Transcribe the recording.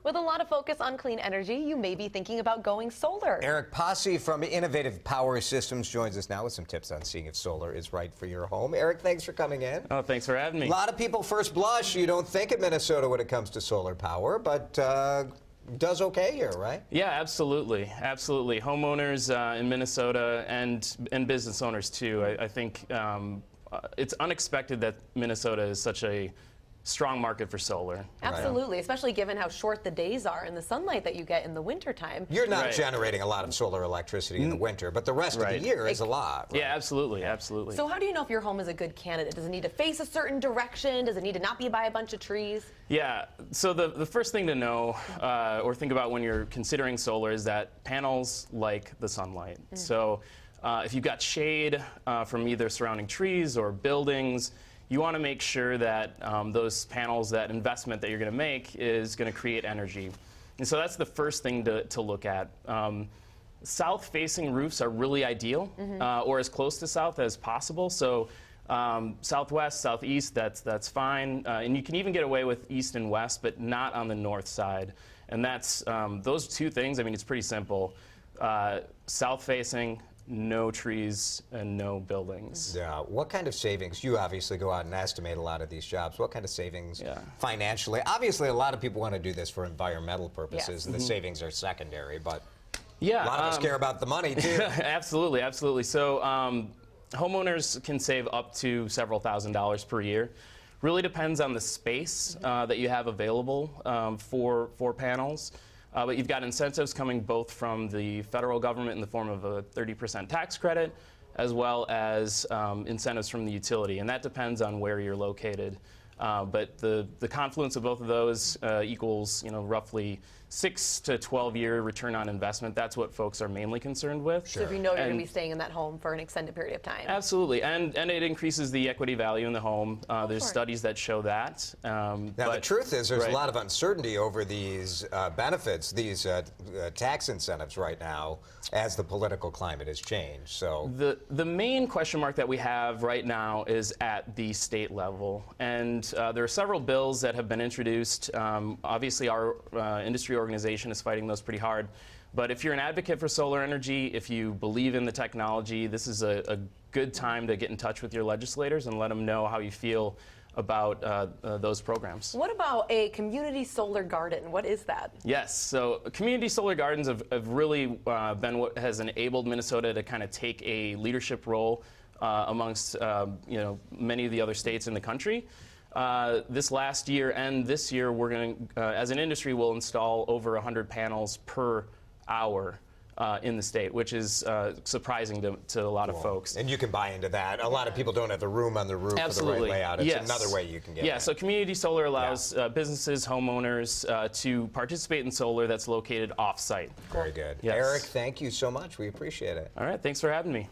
With a lot of focus on clean energy, you may be thinking about going solar. Eric Pasi from Innovative Power Systems joins us now with some tips on seeing if solar is right for your home. Eric, thanks for coming in. Oh, thanks for having me. A lot of people, first blush, you don't think of Minnesota when it comes to solar power, but does okay here, right? Yeah, absolutely. Absolutely. Homeowners in Minnesota and business owners, too. I think it's unexpected that Minnesota is such a strong market for solar. Absolutely, especially given how short the days are and the sunlight that you get in the wintertime. You're not generating a lot of solar electricity in the winter, but the rest of the year is a lot. Right? Yeah, absolutely, absolutely. So how do you know if your home is a good candidate? Does it need to face a certain direction? Does it need to not be by a bunch of trees? Yeah, so the first thing to know or think about when you're considering solar is that panels like the sunlight. So if you've got shade from either surrounding trees or buildings, you want to make sure that those panels, that investment that you're going to make is going to create energy. And so that's the first thing to look at. South-facing roofs are really ideal, or as close to south as possible. So southwest, southeast, that's fine. And you can even get away with east and west, but not on the north side. And that's those two things. I mean, it's pretty simple. South-facing, no trees and no buildings. Yeah. What kind of savings? You obviously go out and estimate a lot of these jobs. What kind of savings financially? Obviously, a lot of people want to do this for environmental purposes, and the savings are secondary, but a lot of us care about the money, too. Absolutely, absolutely. So homeowners can save up to several $1,000s per year. Really depends on the space that you have available for panels. But you've got incentives coming both from the federal government in the form of a 30% tax credit, as well as incentives from the utility, and that depends on where you're located. But the confluence of both of those equals, roughly 6 to 12-year return on investment. That's what folks are mainly concerned with. So if you know you're going to be staying in that home for an extended period of time. Absolutely, and it increases the equity value in the home. There's studies that show that. Now the truth is there's a lot of uncertainty over these benefits, these tax incentives right now as the political climate has changed. So the main question mark that we have right now is at the state level, and there are several bills that have been introduced. Obviously our industry organization is fighting those pretty hard. But if you're an advocate for solar energy, if you believe in the technology, this is a good time to get in touch with your legislators and let them know how you feel about those programs. What about a community solar garden? What is that? Yes, so community solar gardens have really been what has enabled Minnesota to kind of take a leadership role amongst many of the other states in the country. This last year and this year, we're going to, as an industry, we'll install over 100 panels per hour in the state, which is surprising to a lot of folks. And you can buy into that. A lot of people don't have the room on the roof or the right layout. It's another way you can get it. So community solar allows businesses, homeowners to participate in solar that's located off-site. Very good. Eric, thank you so much. We appreciate it. All right, thanks for having me.